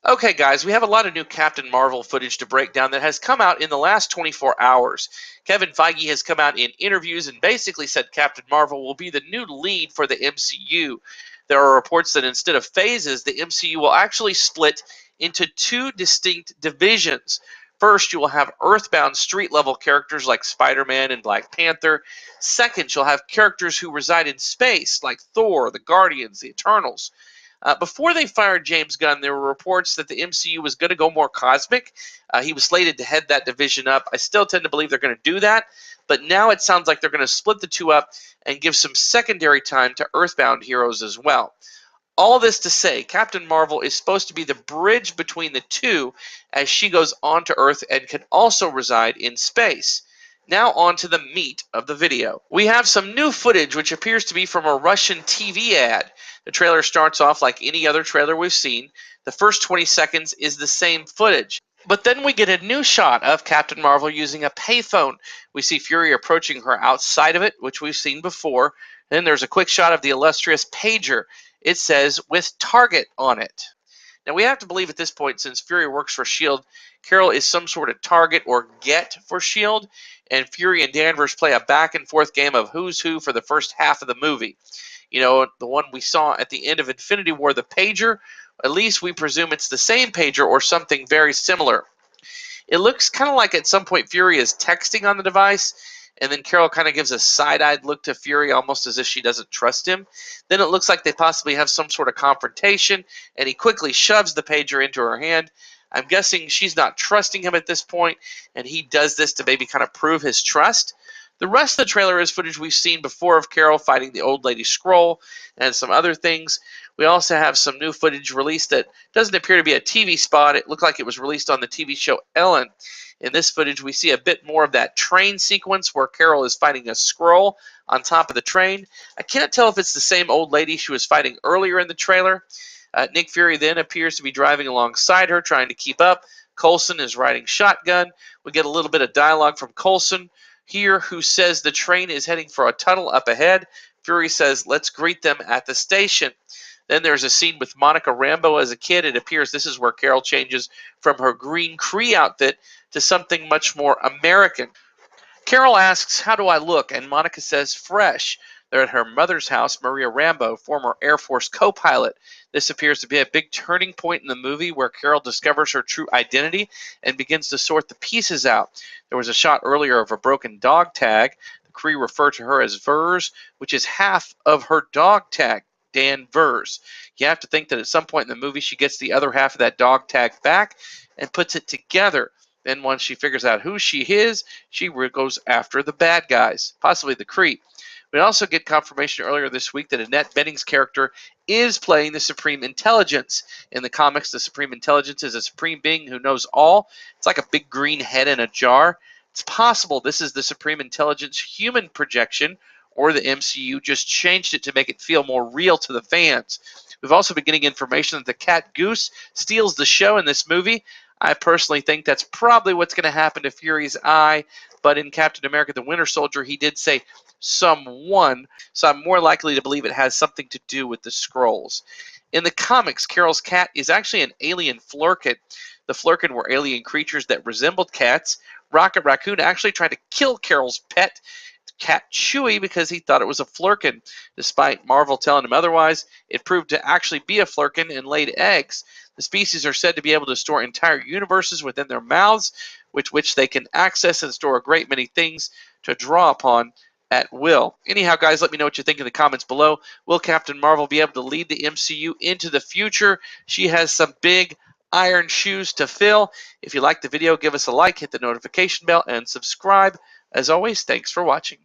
Okay, guys, we have a lot of new Captain Marvel footage to break down that has come out in the last 24 hours. Kevin Feige has come out in interviews and basically said Captain Marvel will be the new lead for the MCU. There are reports that instead of phases, the MCU will actually split into two distinct divisions. First, you will have Earthbound street level characters like Spider Man and Black Panther. Second, you'll have characters who reside in space like Thor, the Guardians, the Eternals. Before they fired James Gunn, there were reports that the MCU was going to go more cosmic. He was slated to head that division up. I still tend to believe they're going to do that, but now it sounds like they're going to split the two up and give some secondary time to Earthbound heroes as well. All this to say, Captain Marvel is supposed to be the bridge between the two as she goes onto Earth and can also reside in space. Now on to the meat of the video. We have some new footage which appears to be from a Russian TV ad. The trailer starts off like any other trailer we've seen. The first 20 seconds is the same footage. But then we get a new shot of Captain Marvel using a payphone. We see Fury approaching her outside of it, which we've seen before. Then there's a quick shot of the illustrious pager. It says with Target on it. Now we have to believe at this point, since Fury works for S.H.I.E.L.D., Carol is some sort of target or get for S.H.I.E.L.D., and Fury and Danvers play a back and forth game of who's who for the first half of the movie. You know, the one we saw at the end of Infinity War, the pager, at least we presume it's the same pager or something very similar. It looks kind of like at some point Fury is texting on the device, and then Carol kind of gives a side-eyed look to Fury, almost as if she doesn't trust him. Then it looks like they possibly have some sort of confrontation, and he quickly shoves the pager into her hand. I'm guessing she's not trusting him at this point, and he does this to maybe kind of prove his trust. The rest of the trailer is footage we've seen before of Carol fighting the old lady Skrull and some other things. We also have some new footage released that doesn't appear to be a TV spot. It looked like it was released on the TV show Ellen. In this footage, we see a bit more of that train sequence where Carol is fighting a Skrull on top of the train. I can't tell if it's the same old lady she was fighting earlier in the trailer. Nick Fury then appears to be driving alongside her, trying to keep up. Coulson is riding shotgun. We get a little bit of dialogue from Coulson here, who says the train is heading for a tunnel up ahead. Fury says, let's greet them at the station. Then there's a scene with Monica Rambeau as a kid. It appears this is where Carol changes from her green Kree outfit to something much more American. Carol asks, how do I look? And Monica says, fresh. They're at her mother's house, Maria Rambeau, former Air Force co-pilot. This appears to be a big turning point in the movie where Carol discovers her true identity and begins to sort the pieces out. There was a shot earlier of a broken dog tag. The Kree refer to her as Vers, which is half of her dog tag, Dan Vers. You have to think that at some point in the movie she gets the other half of that dog tag back and puts it together. Then once she figures out who she is, she goes after the bad guys, possibly the Kree. We also get confirmation earlier this week that Annette Bening's character is playing the Supreme Intelligence. In the comics, the Supreme Intelligence is a supreme being who knows all. It's like a big green head in a jar. It's possible this is the Supreme Intelligence human projection, or the MCU just changed it to make it feel more real to the fans. We've also been getting information that the cat Goose steals the show in this movie. I personally think that's probably what's going to happen to Fury's eye, but in Captain America the Winter Soldier, he did say someone, so I'm more likely to believe it has something to do with the Skrulls. In the comics, Carol's cat is actually an alien Flerken. The Flerken were alien creatures that resembled cats. Rocket Raccoon actually tried to kill Carol's pet cat Chewie because he thought it was a Flerken. Despite Marvel telling him otherwise, it proved to actually be a Flerken and laid eggs. The species are said to be able to store entire universes within their mouths, which they can access and store a great many things to draw upon at will. Anyhow, guys, let me know what you think in the comments below. Will Captain Marvel be able to lead the MCU into the future? She has some big iron shoes to fill. If you liked the video, give us a like, hit the notification bell, and subscribe. As always, thanks for watching.